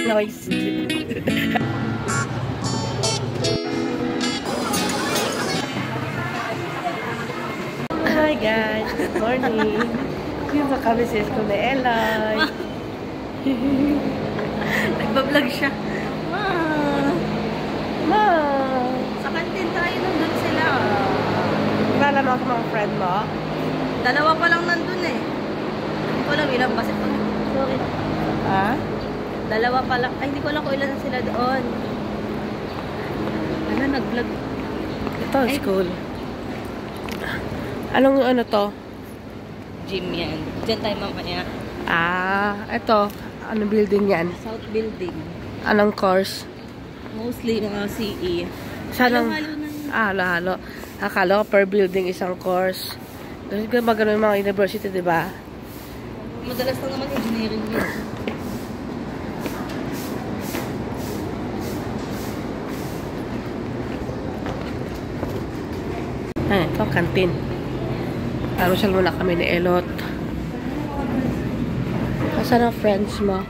Noise. Hi guys, good morning. Dito kami sa school ni Eloy. Nagbablog siya. Ma! Sa kantin tayo, nandun sila. Kilala mo ako mga friend mo? Dalawa pa lang nandun eh. Hindi ko alam ilang basta. Sorry. Ha? Dalawa pa lang. Ay, hindi ko alam kung ilan sila doon. Ano, nag-vlog. Ito, school. Anong ano to? Gym yan. Diyan tayo mamaya. Ito. Anong building yan? South Building. Anong course? Mostly mga CE. Sanang, Halo-halo na yun. halo-halo. Akala ko per building isang course. Kasi magano yung mga university, di ba? Madalas lang naman engineering yun. Ito ang kantin. Parusyal muna kami ni Elot. Asan ang friends mo?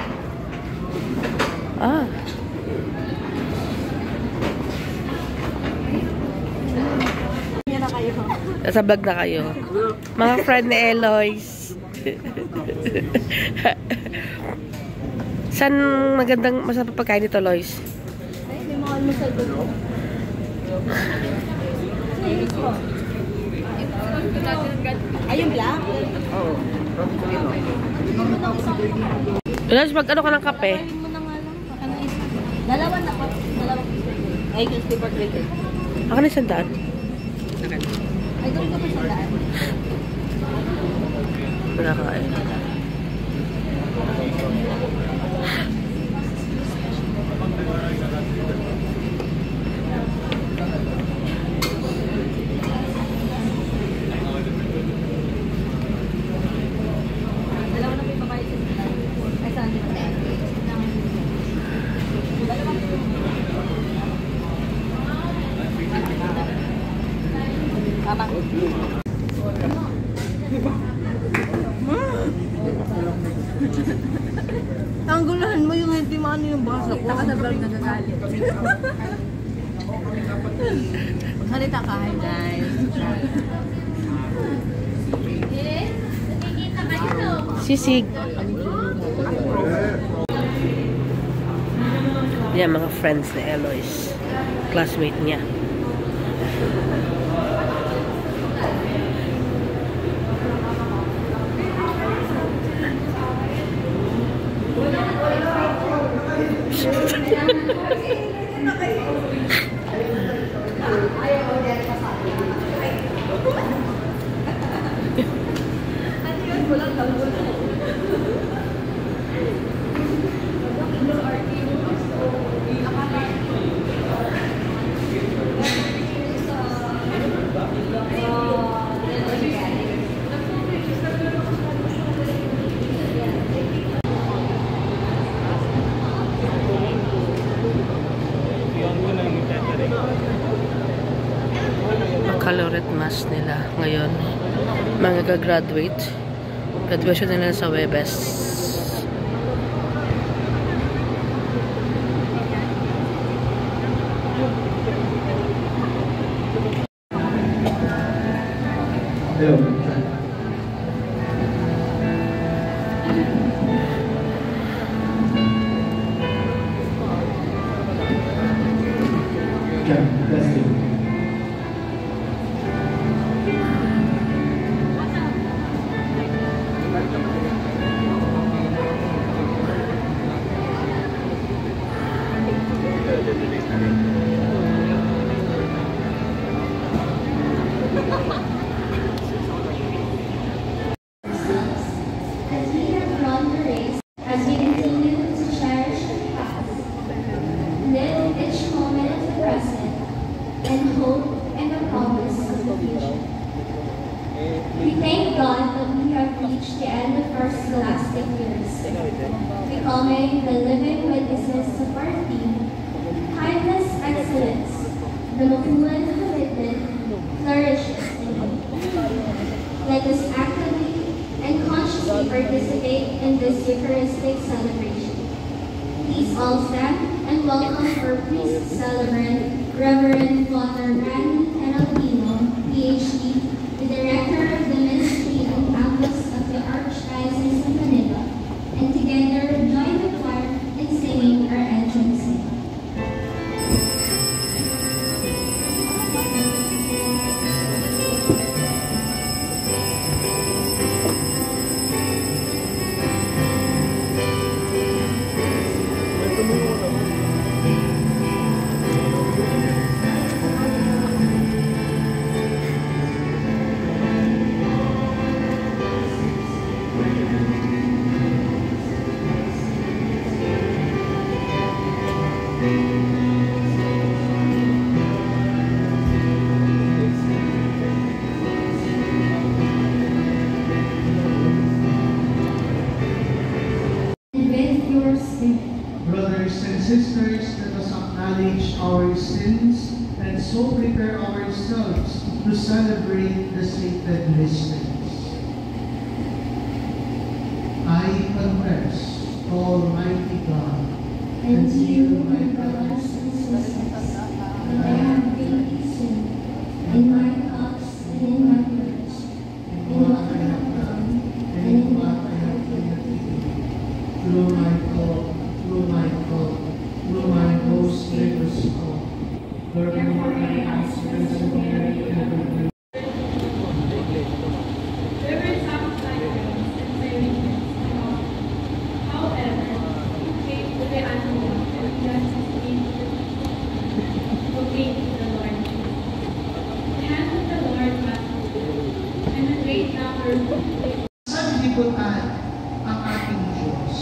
Nasa vlog na kayo. Mga friend ni Eloy's. Saan magandang masarap pagkain nito, Lois? Ay, may mga almusal doon. Ay, yung black? Oo. Lois, mag-ano ka ng kape? Dalawa na po. Dalawa. Ay, yung super great. Ako na isang daan. Ay, doon ka pa sa daan. Pinakain. Dalawa na po yung babae sa sila. Ay, saan nila? Dalawa. Tama. Tanggulahan mo yung hindi maano yung basa ko. Taka sa vlog nagagalit. Salita ka, hi guys. Sisig. Yan, mga friends ni Eloy's. Classmate niya. Caloret mass nila ngayon. Mga gagraduate. Graduation nila sa Webes. We thank God that we have reached the end of our scholastic years, becoming the living witnesses of our theme, kindness, excellence, the Mapulan commitment flourishes in you. Let us actively and consciously participate in this Eucharistic celebration. Please all stand and welcome our priest celebrant, Reverend Father Randy Enalpino, PhD, the Director of the Ministry and Campus of the Archdiocese of Manila, and together join the choir in singing our entrance hymn. Brothers and sisters, let us acknowledge our sins and so prepare ourselves to celebrate the sacred mysteries. I confess to Almighty God And to you, my brothers and sisters, that I have greatly sinned in my thoughts and in my words, in what I have done and in what I have neglected, through my fault, through my most grievous fault. Therefore I ask Virgin Mary ever pray. There were some silence and silence. However, he came to the animal and blessed his name who came to the Lord. The hand of the Lord was moved, and a great number of Sanlibutan ang ating Diyos.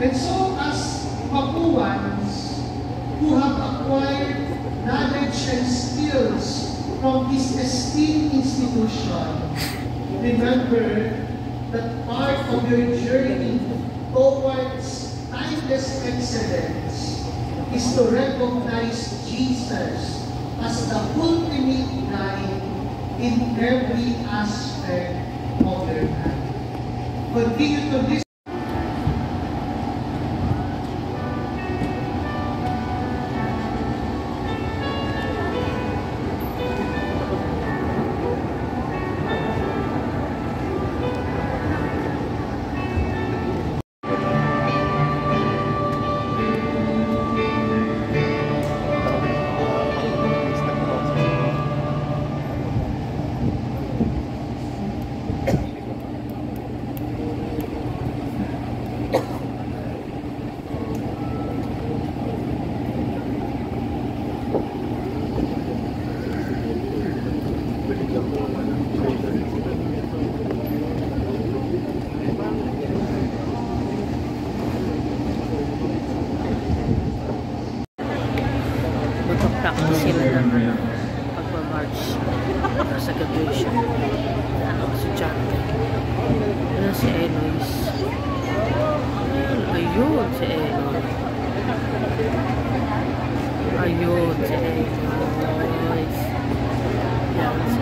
And so as Papuans who have acquired knowledge and skills from this esteemed institution, remember that part of your journey towards timeless excellence is to recognize Jesus as the ultimate guide in every aspect of your life. Continue to listen. Practice sila ng pagbamarch sa graduation ng estudyante. Ano si Eloise? Ayun si Eloise. Ayun si Eloise. Yan si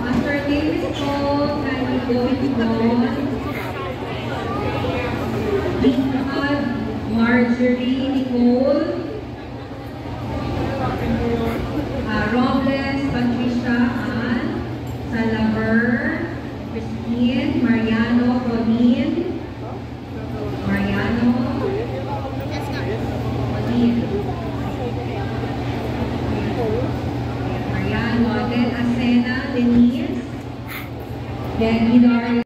After name is called, kindly go into God. We have Marjorie Nicole, Robles Patricia Ann, Salaver, Christine, Mariano Colleen, Mariano Colleen, Mariano, then Asena Denise, then Hilario.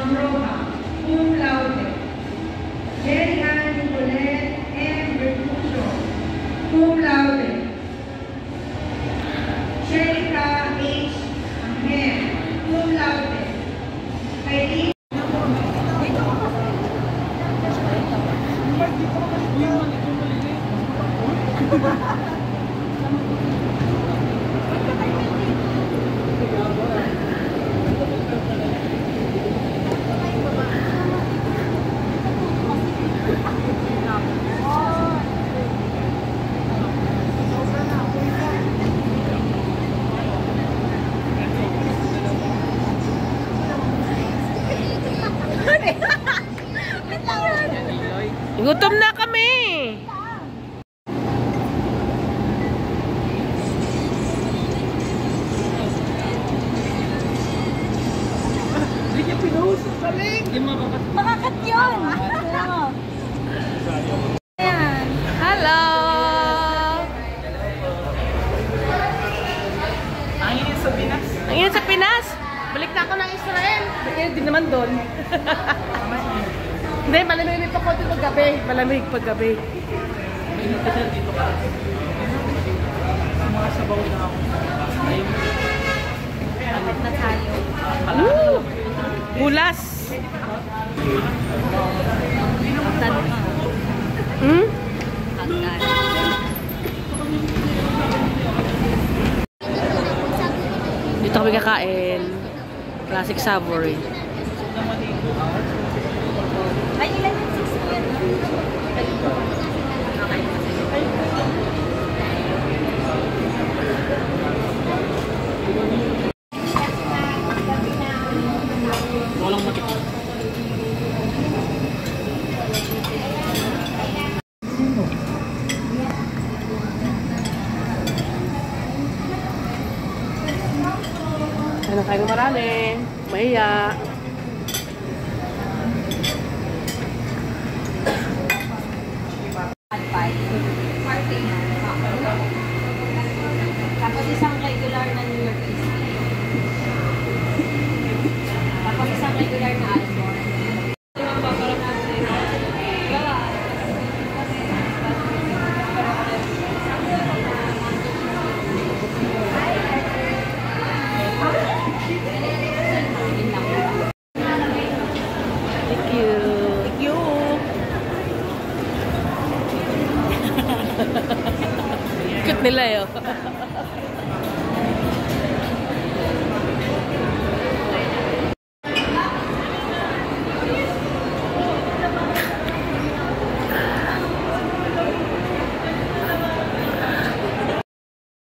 Amroha, cum laude. Jerry Ann Nicolette M. Bertuccio, cum laude. Sherika H. Angel, cum laude. Kay Gutom na kami. Makakat yun! Ayan. Hello! Ang init sa Pinas. Balik na ako ng Israel. Ang din naman doon. Hindi, malamig dito ko dito paggabi. Malamig paggabi. Malapit na tayo. Bulas. Hagdan ka. Hmm? Hagdan. Dito kami kakain. Classic Savory. Ay, ilan yung 6 yan? Walang makita. Ano kayo marami? Mahiya.